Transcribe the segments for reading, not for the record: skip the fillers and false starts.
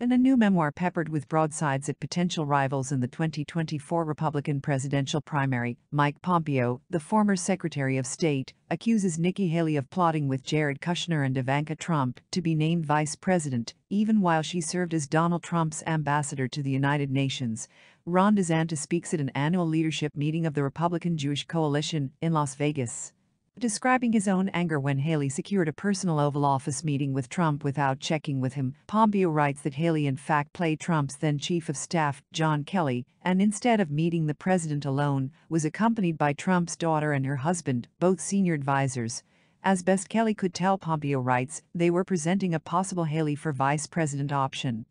In a new memoir peppered with broadsides at potential rivals in the 2024 Republican presidential primary, Mike Pompeo, the former Secretary of State, accuses Nikki Haley of plotting with Jared Kushner and Ivanka Trump to be named vice president, even while she served as Donald Trump's ambassador to the United Nations. Ron DeSantis speaks at an annual leadership meeting of the Republican Jewish Coalition in Las Vegas. Describing his own anger when Haley secured a personal Oval Office meeting with Trump without checking with him, Pompeo writes that Haley in fact played Trump's then Chief of Staff, John Kelly, and instead of meeting the president alone, was accompanied by Trump's daughter and her husband, both senior advisors. As best Kelly could tell, Pompeo writes, they were presenting a possible Haley for vice president option.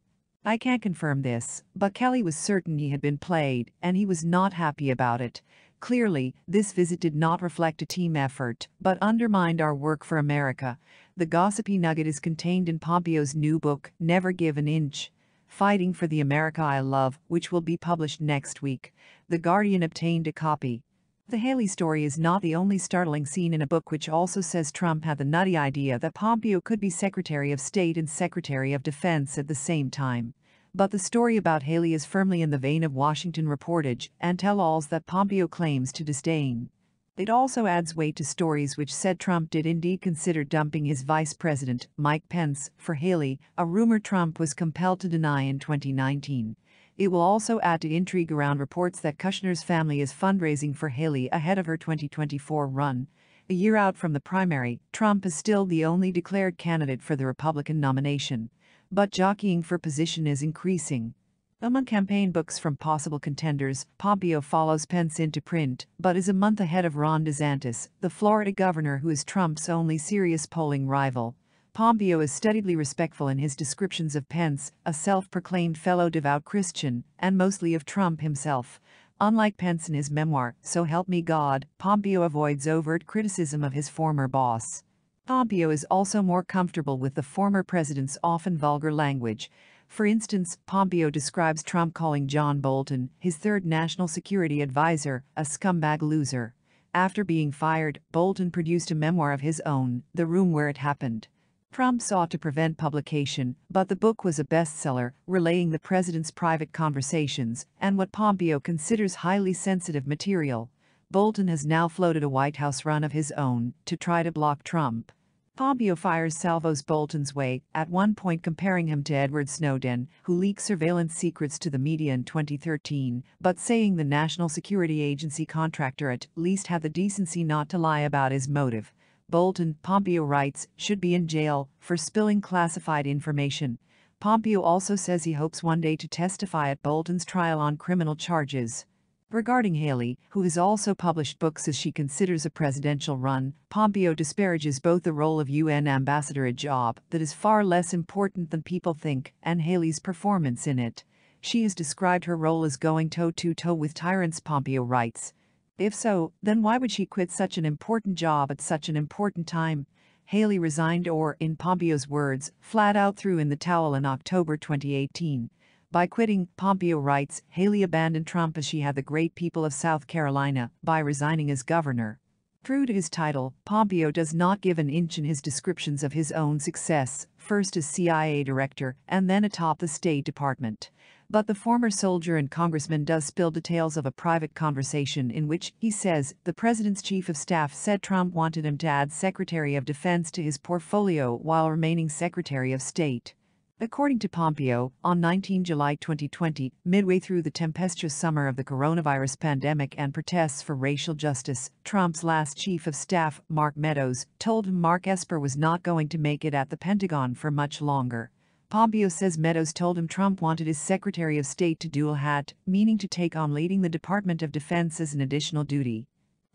I can't confirm this, but Kelly was certain he had been played, and he was not happy about it. Clearly, this visit did not reflect a team effort, but undermined our work for America. The gossipy nugget is contained in Pompeo's new book, Never Give an Inch, Fighting for the America I Love, which will be published next week. The Guardian obtained a copy. The Haley story is not the only startling scene in a book which also says Trump had the nutty idea that Pompeo could be Secretary of State and Secretary of Defense at the same time. But the story about Haley is firmly in the vein of Washington reportage and tell-alls that Pompeo claims to disdain. It also adds weight to stories which said Trump did indeed consider dumping his vice president, Mike Pence, for Haley, a rumor Trump was compelled to deny in 2019. It will also add to intrigue around reports that Kushner's family is fundraising for Haley ahead of her 2024 run. A year out from the primary, Trump is still the only declared candidate for the Republican nomination. But jockeying for position is increasing. Among campaign books from possible contenders, Pompeo follows Pence into print, but is a month ahead of Ron DeSantis, the Florida governor who is Trump's only serious polling rival. Pompeo is studiedly respectful in his descriptions of Pence, a self-proclaimed fellow devout Christian, and mostly of Trump himself. Unlike Pence in his memoir, So Help Me God, Pompeo avoids overt criticism of his former boss. Pompeo is also more comfortable with the former president's often vulgar language. For instance, Pompeo describes Trump calling John Bolton, his third national security advisor, a scumbag loser. After being fired, Bolton produced a memoir of his own, The Room Where It Happened. Trump sought to prevent publication, but the book was a bestseller, relaying the president's private conversations and what Pompeo considers highly sensitive material. Bolton has now floated a White House run of his own to try to block Trump. Pompeo fires salvos Bolton's way, at one point comparing him to Edward Snowden, who leaked surveillance secrets to the media in 2013, but saying the National Security Agency contractor at least had the decency not to lie about his motive. Bolton, Pompeo writes, should be in jail for spilling classified information. Pompeo also says he hopes one day to testify at Bolton's trial on criminal charges. Regarding Haley, who has also published books as she considers a presidential run, Pompeo disparages both the role of UN ambassador, a job that is far less important than people think, and Haley's performance in it. She has described her role as going toe-to-toe with tyrants, Pompeo writes. If so, then why would she quit such an important job at such an important time? Haley resigned or, in Pompeo's words, flat out threw in the towel in October 2018. By quitting, Pompeo writes, Haley abandoned Trump as she had the great people of South Carolina by resigning as governor. True to his title, Pompeo does not give an inch in his descriptions of his own success, first as CIA director and then atop the State Department. But the former soldier and congressman does spill details of a private conversation in which, he says, the president's chief of staff said Trump wanted him to add Secretary of Defense to his portfolio while remaining Secretary of State. According to Pompeo, on 19 July 2020, midway through the tempestuous summer of the coronavirus pandemic and protests for racial justice, Trump's last chief of staff, Mark Meadows, told him Mark Esper was not going to make it at the Pentagon for much longer. Pompeo says Meadows told him Trump wanted his Secretary of State to dual hat, meaning to take on leading the Department of Defense as an additional duty.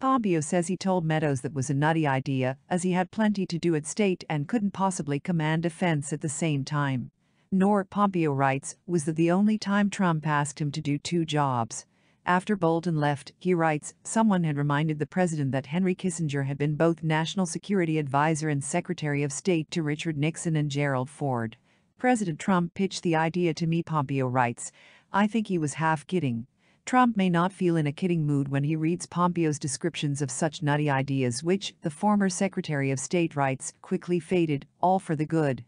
Pompeo says he told Meadows that was a nutty idea, as he had plenty to do at state and couldn't possibly command defense at the same time. Nor, Pompeo writes, was that the only time Trump asked him to do two jobs. After Bolton left, he writes, someone had reminded the president that Henry Kissinger had been both National Security Advisor and Secretary of State to Richard Nixon and Gerald Ford. President Trump pitched the idea to me, Pompeo writes. I think he was half kidding. Trump may not feel in a kidding mood when he reads Pompeo's descriptions of such nutty ideas which, the former Secretary of State writes, quickly faded, all for the good.